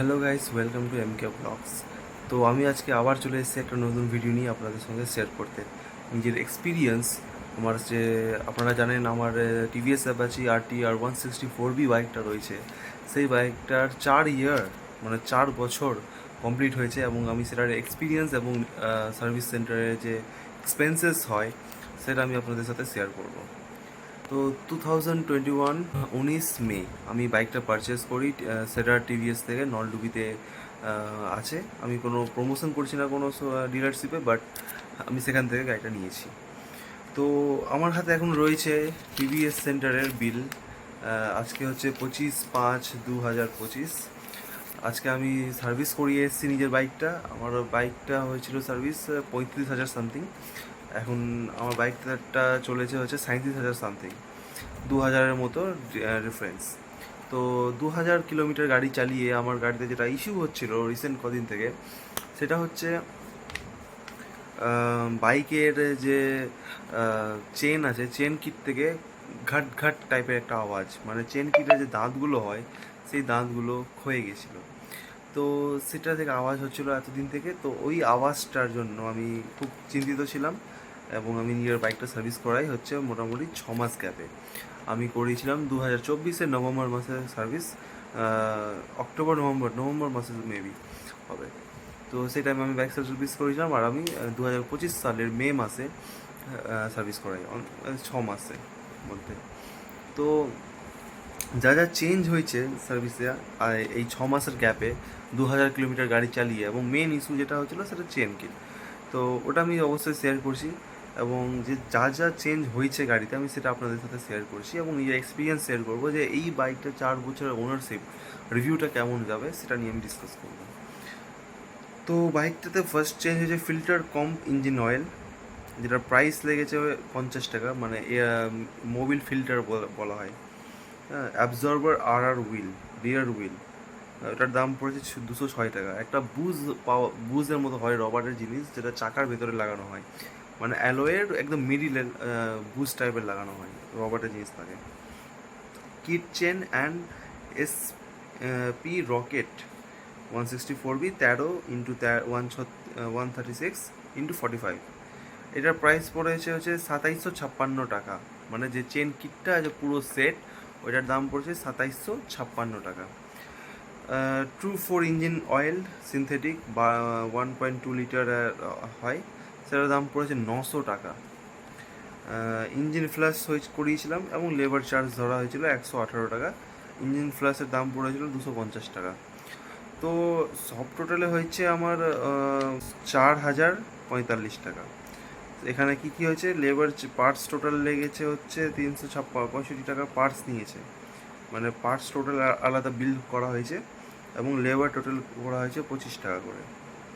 Hello guys, welcome to MK blogs. তো আমি আজকে আবার চলে এসেছি একটা নতুন ভিডিও নিয়ে আপনাদের সঙ্গে শেয়ার করতে নিজের এক্সপিরিয়েন্স। আমার যে আপনারা জানেন আমার টিভিএস অ্যাপাচি RTR 164B বাইকটা রয়েছে। সেই বাইকটার 4 ইয়ার মানে 4 বছর কমপ্লিট হয়েছে এবং আমি সেটার এক্সপিরিয়েন্স এবং সার্ভিস সেন্টারে যে এক্সপেন্সেস হয় সেটা আমি আপনাদের সাথে শেয়ার করব। তো 2021 19 মে আমি বাইকটা পারচেস করি। সেটা টিভিএস থেকে নলডুবিতে আছে। আমি কোনো প্রমোশন করছি না কোনো ডিলারশিপে, বাট আমি সেখান থেকে গাড়িটা নিয়েছি। তো আমার হাতে এখন রয়েছে টিভিএস সেন্টারের বিল। আজকে হচ্ছে 25/5/2025। আজকে আমি সার্ভিস করিয়ে এসেছি নিজের বাইকটা। আমার বাইকটা হয়েছিল সার্ভিস 35,000 সামথিং। এখন আমার বাইকটা চলেছে হচ্ছে 37,000 সামথিং, 2,000-এর মতো ডিফারেন্স। তো 2,000 কিলোমিটার গাড়ি চালিয়ে আমার গাড়িতে যেটা ইস্যু হচ্ছিল রিসেন্ট কদিন থেকে, সেটা হচ্ছে বাইকের যে চেন আছে, চেন কিট থেকে ঘাট ঘাট টাইপের একটা আওয়াজ, মানে চেন কিটের যে দাঁতগুলো হয় সেই দাঁতগুলো ক্ষয়ে গেছিলো। তো সেটা থেকে আওয়াজ হচ্ছিলো এতদিন থেকে। তো ওই আওয়াজটার জন্য আমি খুব চিন্তিত ছিলাম এবং আমি নিজের বাইকটা সার্ভিস করাই হচ্ছে মোটামুটি 6 মাস গ্যাপে। আমি করিয়েছিলাম 2024-এর নভেম্বর মাসে সার্ভিস, অক্টোবর নভেম্বর মাসে মেবি হবে। তো সেই টাইমে আমি বাইক সার্ভিস করেছিলাম আর আমি 2025 সালের মে মাসে সার্ভিস করাই 6 মাসের মধ্যে। তো যা যা চেঞ্জ হয়েছে সার্ভিসে আর এই 6 মাসের গ্যাপে 2,000 কিলোমিটার গাড়ি চালিয়ে, এবং মেন ইস্যু যেটা হচ্ছিলো সেটা চেন কিট। তো ওটা আমি অবশ্যই শেয়ার করছি এবং যে যা যা চেঞ্জ হয়েছে গাড়িতে আমি সেটা আপনাদের সাথে শেয়ার করছি এবং নিজের এক্সপিরিয়েন্স শেয়ার করবো যে এই বাইকটা 4 বছরের ওনারশিপ রিভিউটা কেমন যাবে সেটা নিয়ে আমি ডিসকাস করবো। তো বাইকটাতে ফার্স্ট চেঞ্জ হয়েছে ফিল্টার কম ইঞ্জিন অয়েল, যেটার প্রাইস লেগেছে 50 টাকা, মানে মোবিল ফিল্টার বলা হয়। হ্যাঁ, অ্যাবজর্বার হুইল, রিয়ার হুইল, এটার দাম পড়েছে 206 টাকা। একটা বুজের মতো হয় রবারের জিনিস, যেটা চাকার ভেতরে লাগানো হয়, মানে অ্যালয়ের একদম মিডিলে বুজ টাইপের লাগানো হয়, রবারের জিনিস থাকে। Kit chain and S P rocket 164B 13x136x45। এটার প্রাইস পড়েছে হচ্ছে 2756 টাকা। মানে যে চেন কিটটা যে পুরো সেট, ওইটার দাম পড়েছে 2756 টাকা। ট্রু 4 ইঞ্জিন অয়েল সিনথেটিক বা 1.2 লিটার হয়, সেটার দাম পড়েছে 900 টাকা। ইঞ্জিন ফ্ল্যাশ সুইচ করিয়েছিলাম এবং লেবার চার্জ ধরা হয়েছিল 118 টাকা। ইঞ্জিন ফ্ল্যাশের দাম পড়েছিল 250 টাকা। তো সব টোটালে হয়েছে আমার 4,045 টাকা। এখানে কি কি হয়েছে, লেবার পার্টস টোটাল লেগেছে হচ্ছে 365 টাকা পার্টস নিয়েছে, মানে পার্টস টোটাল আলাদা বিল করা হয়েছে এবং লেবার টোটাল করা হয়েছে 25 টাকা করে,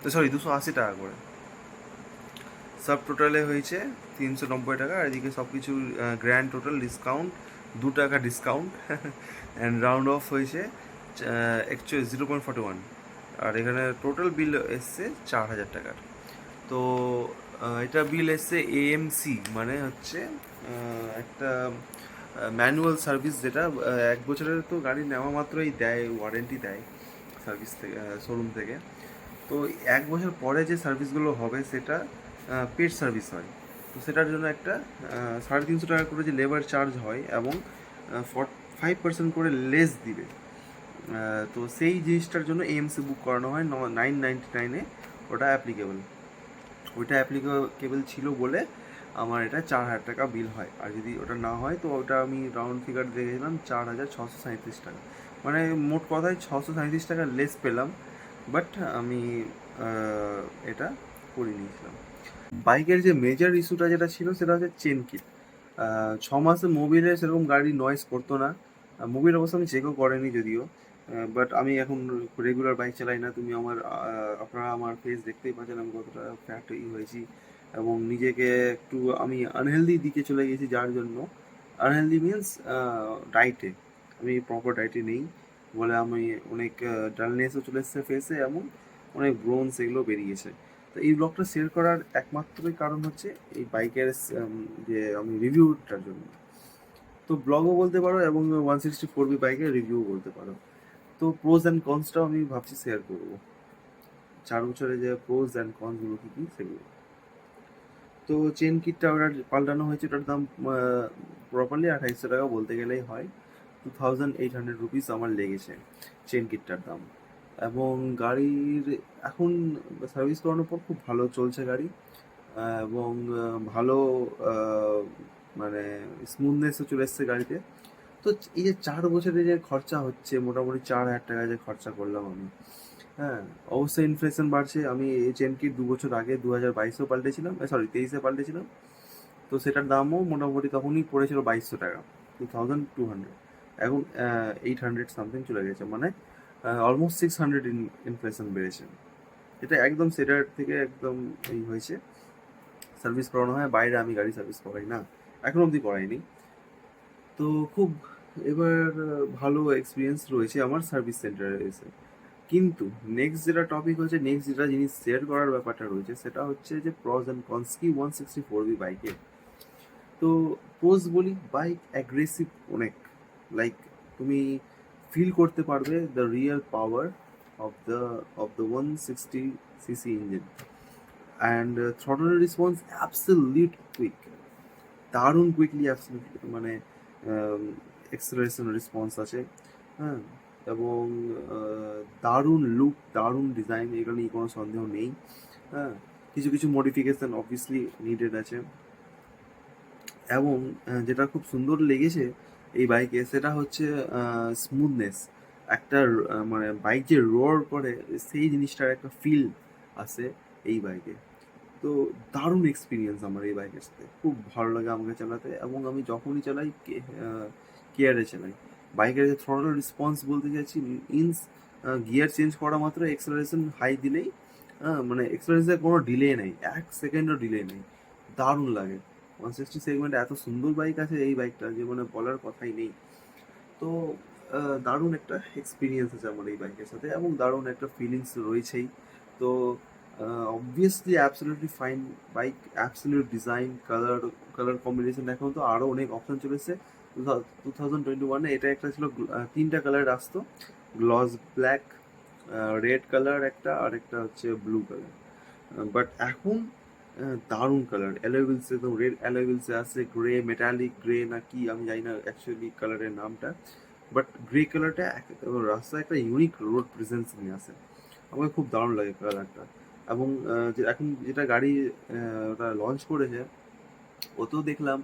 তো সরি 280 টাকা করে। সব টোটালে হয়েছে 390 টাকা। আর এদিকে সব কিছু গ্র্যান্ড টোটাল ডিসকাউন্ট 2 টাকা ডিসকাউন্ট অ্যান্ড রাউন্ড অফ হয়েছে 0.41। আর এখানে টোটাল বিল এসছে 4,000 টাকার। তো এটা বিল এসছে এএমসি, মানে হচ্ছে একটা ম্যানুয়াল সার্ভিস, যেটা 1 বছরের তো গাড়ি নেওয়া মাত্রই দেয়, ওয়ারেন্টি দেয় সার্ভিস থেকে, শোরুম থেকে। তো 1 বছর পরে যে সার্ভিসগুলো হবে সেটা পেড সার্ভিস হয়। তো সেটার জন্য একটা 350 টাকা করে যে লেবার চার্জ হয় এবং 5% করে লেস দিবে। তো সেই জিনিসটার জন্য এএমসি বুক করানো হয় 999-এ। ওটা অ্যাপ্লিকেবল, ওইটা অ্যাপ্লিকেবল ছিল বলে আমার এটা 4,000 টাকা বিল হয়। আর যদি ওটা না হয় তো ওটা আমি রাউন্ড ফিগার দেখেছিলাম 4,637 টাকা। মানে মোট কথায় 637 টাকা লেস পেলাম, বাট আমি এটা করে নিয়েছিলাম। বাইকের যে মেজর ইস্যুটা যেটা ছিল সেটা হচ্ছে চেন কিট। 6 মাসে মোবিলে সেরকম গাড়ি নয়েজ করতো না। মোবিল অবশ্য আমি চেকও করেনি যদিও, বাট আমি এখন রেগুলার বাইক চালাই না। আপনারা আমার ফেস দেখতেই পাচ্ছেন আমি কতটা ফ্যাট হয়েছি এবং নিজেকে একটু আমি আনহেলদি দিকে চলে গেছি, যার জন্য আনহেলদি মিনস ডায়েটে আমি প্রপার ডায়েটে নেই বলে আমি অনেক ডালনেসও চলে এসেছে ফেসে এবং অনেক ব্রোনস এগুলো বেরিয়েছে। তো এই ব্লগটা শেয়ার করার একমাত্রই কারণ হচ্ছে এই বাইকের যে আমি রিভিউটার জন্য। তো ব্লগও বলতে পারো এবং 164B বাইকের রিভিউ বলতে পারো। তো প্রোজ অ্যান্ড কনসটাও আমি ভাবছি শেয়ার করবো, 4 বছরে যে প্রোজ অ্যান্ড কনসগুলো কী কী সেগুলো। তো চেন কিটটা ওটার পাল্টানো হয়েছে, ওটার দাম প্রপারলি 2800 টাকা বলতে গেলেই হয়। 2800 রুপিস আমার লেগেছে চেন কিটটার দাম। এবং গাড়ির এখন সার্ভিস করানোর পর খুব ভালো চলছে গাড়ি, এবং ভালো মানে স্মুথনেসও চলে এসছে গাড়িতে। তো এই যে 4 বছরে যে খরচা হচ্ছে, মোটামুটি 4,000 টাকা যে খরচা করলাম আমি, হ্যাঁ, অবশ্যই ইনফ্লেশন বাড়ছে। আমি এই চেন কিট 2 বছর আগে 2022-এও পাল্টেছিলাম, সরি 23-এ পাল্টেছিলাম। তো সেটার দামও মোটামুটি তখনই পড়েছিল 2200 টাকা, 2200। এখন 800 সামথিং চলে গেছে, মানে অলমোস্ট 600 ইনফ্লেশন বেড়েছে। এটা একদম সেটার থেকে একদম এই হয়েছে। সার্ভিস করানো হয় বাইরে, আমি গাড়ি সার্ভিস করাই না, এখন অবধি করাইনি। তো খুব এবার ভালো এক্সপিরিয়েন্স রয়েছে আমার সার্ভিস সেন্টারে এসে। কিন্তু নেক্সট যেটা টপিক হচ্ছে, নেক্সট যেটা জিনিস শেয়ার করার ব্যাপারটা রয়েছে, সেটা হচ্ছে যে প্রজ অ্যান্ড কনস কি 164V বাইকে। তো প্রোজ বলি, বাইক অ্যাগ্রেসিভ অনেক, লাইক তুমি ফিল করতে পারবে the real power of the 160cc engine, and throttle response absolute quick, দারুণ কুইকলি অ্যাবসলিউট, মানে এক্সেলারেশন রেসপন্স আছে, হ্যাঁ, এবং দারুণ লুক, দারুণ ডিজাইন, এগুলো নিয়ে কোনো সন্দেহ নেই। হ্যাঁ, কিছু কিছু মডিফিকেশন অবভিয়াসলি নিডেড আছে। এবং যেটা খুব সুন্দর লেগেছে এই বাইকে, সেটা হচ্ছে স্মুথনেস। একটা মানে বাইক যে রোয়ার করে, সেই জিনিসটার একটা ফিল আছে এই বাইকে। তো দারুণ এক্সপিরিয়েন্স আমার এই বাইকের সাথে, খুব ভালো লাগে আমাকে চালাতে। এবং আমি যখনই চালাই কেয়ারে চালাই। বাইকের যে থ্রটল রেসপন্স বলতে চাইছি, মিনস গিয়ার চেঞ্জ করা মাত্র এক্সেলারেশন হাই দিলেই, মানে এক্সেলারেশনের কোনো ডিলে নেই, 1 সেকেন্ডও ডিলে নেই, দারুণ লাগে। 160 সেগমেন্টে এত সুন্দর বাইক আছে এই বাইকটা, যে মানে বলার কথাই নেই। তো দারুণ একটা এক্সপিরিয়েন্স আছে আমার এই বাইকের সাথে, এবং দারুণ একটা ফিলিংস রয়েছেই। তো obviously absolutely fine bike, absolute design, colour combination, এখন তো আরও অনেক অপশন চলেছে। 2021-এ এটা একটা ছিল, 3টা কালার আসতো, গ্লস ব্ল্যাক, রেড কালার একটা, আর একটা হচ্ছে ব্লু কালার। বাট এখন দারুণ কালার, অ্যালয় একদম রেড অ্যালয় হুইলসে আছে, গ্রে, মেটালিক গ্রে না কি আমি জানি না অ্যাকচুয়ালি কালারের নামটা। বাট গ্রে কালারটা রাস্তায় একটা ইউনিক রোড প্রেজেন্স নিয়ে আসে, আমাকে খুব দারুণ লাগে কালারটা। এবং যে এখন যেটা গাড়ি ওটা লঞ্চ করেছে, ওতেও দেখলাম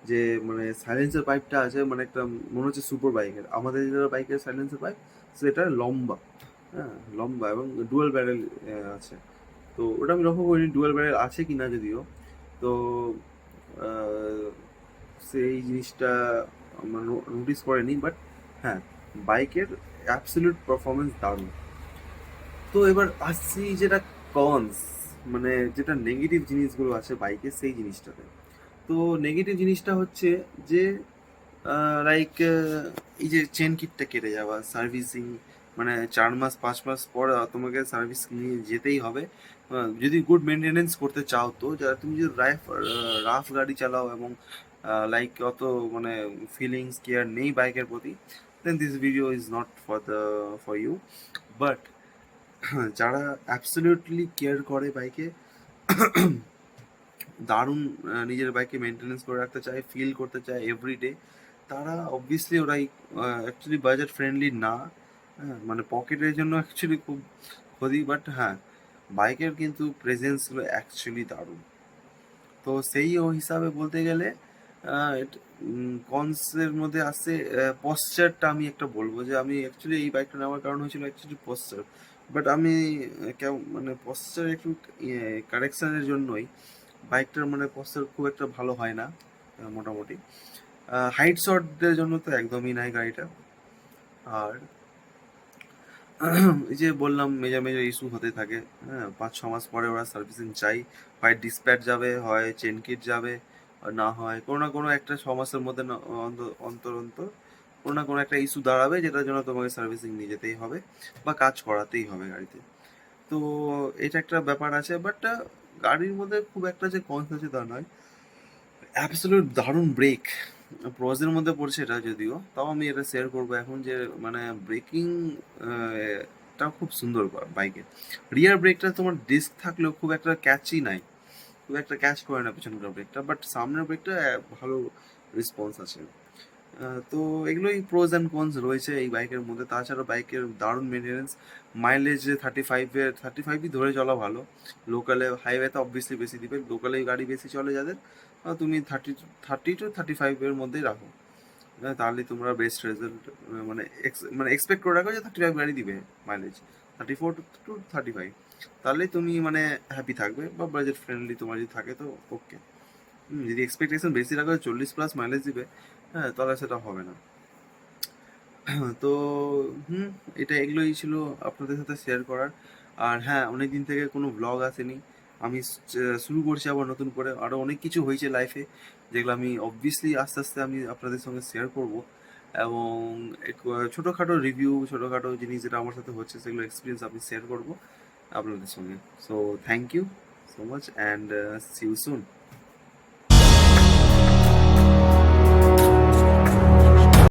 যে মানে সাইলেন্সার পাইপটা আছে, মানে একটা মনে হচ্ছে সুপার বাইকের, আমাদের যেটা বাইকের সাইলেন্সার পাইপ সেটা লম্বা, হ্যাঁ লম্বা, এবং ডুয়াল ব্যারেল আছে। তো ওটা আমি লক্ষ্য করিনি ডুয়াল ব্যারেল আছে কি না যদিও। তো আহ, সেই জিনিসটা আমার নোটিস করেনি, বাট হ্যাঁ, বাইকের অ্যাবসলিউট পারফরমেন্স দারুণ। তো এবার আসছি যেটা কনস, মানে যেটা নেগেটিভ জিনিসগুলো আছে বাইকের, সেই জিনিসটাতে। তো নেগেটিভ জিনিসটা হচ্ছে যে লাইক এই যে চেন কিটটা কেটে যাওয়া, সার্ভিসিং, মানে 4 মাস 5 মাস পর তোমাকে সার্ভিস নিয়ে যেতেই হবে। যদি গুড মেনটেনেন্স করতে চাও, তো যারা তুমি যদি রাফ গাড়ি চালাও, এবং লাইক অত মানে ফিলিংস কেয়ার নেই বাইকের প্রতি, then this video is not for you. But যারা অ্যাবসলিউটলি কেয়ার করে বাইকে, দারুণ নিজের বাইকে মেনটেনেন্স করে রাখতে চায়, ফিল করতে চায় এভরিডে, তারা অবভিয়াসলি ওরাই অ্যাকচুয়ালি বাজেট ফ্রেন্ডলি না, হ্যাঁ, মানে পকেটের জন্য অ্যাকচুয়ালি খুব ক্ষতি। বাট হ্যাঁ, বাইকের কিন্তু প্রেজেন্সগুলো অ্যাকচুয়ালি দারুণ। তো সেই হিসাবে বলতে গেলে কনসের মধ্যে আসছে পশ্চারটা। আমি একটা বলবো যে আমি অ্যাকচুয়ালি এই বাইকটা নেওয়ার কারণ হয়েছিল অ্যাকচুয়ালি পশ্চার। বাট আমি মানে পশ্চার একটু কারেকশনের জন্যই, বাইকটার মানে পশ্চার খুব একটা ভালো হয় না, মোটামুটি। হাইট শটদের জন্য তো একদমই নাই গাড়িটা। আর এই যে বললাম মেজর মেজর ইস্যু হতে থাকে, হ্যাঁ, 5-6 মাস পরে ওরা সার্ভিসিং চাই, হয় ডিসপ্যাচ যাবে, হয় চেন কিট যাবে, আর না হয় কোনো না কোনো একটা 6 মাসের মধ্যে অন্তর অন্তর কোনো না কোনো একটা ইস্যু দাঁড়াবে, যেটার জন্য তোমাকে সার্ভিসিং নিয়ে যেতেই হবে বা কাজ করাতেই হবে গাড়িতে। তো এটা একটা ব্যাপার আছে। বাট গাড়ির মধ্যে খুব একটা যে কনস আছে তা নয়, অ্যাবসলিউট দারুণ ব্রেক, প্রোজের মধ্যে পড়ছে এটা যদিও, তাও আমি এটা শেয়ার করবো এখন যে মানে ব্রেকিং টা খুব সুন্দর বাইকের। রিয়ার ব্রেকটা তোমার ডিস্ক থাকলেও খুব একটা ক্যাচই নাই, খুব একটা ক্যাচ করে না পেছনকার ব্রেকটা, বাট সামনের ব্রেকটা ভালো রেসপন্স আছে। তো এগুলোই প্রোজ অ্যান্ড কনস রয়েছে এই বাইকের মধ্যে। তাছাড়া বাইকের দারুণ মেনটেনেন্স, মাইলেজ 35ই ধরে চলা ভালো। লোকালে, হাইওয়েতে অবভিয়াসলি বেশি দিবে, লোকালে গাড়ি বেশি চলে যাদের, তুমি 30 to 35 এর মধ্যেই রাখো। তাহলে তোমরা বেস্ট রেজাল্ট মানে মানে এক্সপেক্ট করে রাখো যে 35 গাড়ি দিবে মাইলেজ, 34 to 35, তাহলেই তুমি মানে হ্যাপি থাকবে, বা বাজেট ফ্রেন্ডলি তোমার যদি থাকে তো ওকে। যদি এক্সপেকটেশন বেশি রাখো 40+ মাইলেজ দিবে, হ্যাঁ, তাহলে সেটা হবে না। তো হুম, এগুলোই ছিল আপনাদের সাথে শেয়ার করার। আর হ্যাঁ, অনেক দিন থেকে কোনো ব্লগ আসেনি, আমি শুরু করছি আবার নতুন করে। আরও অনেক কিছু হয়েছে লাইফে, যেগুলো আমি অবভিয়াসলি আস্তে আস্তে আমি আপনাদের সঙ্গে শেয়ার করব। এবং ছোটোখাটো রিভিউ, ছোটোখাটো জিনিস যেটা আমার সাথে হচ্ছে সেগুলো এক্সপিরিয়েন্স আমি শেয়ার করব আপনাদের সঙ্গে। So thank you so much and see you soon.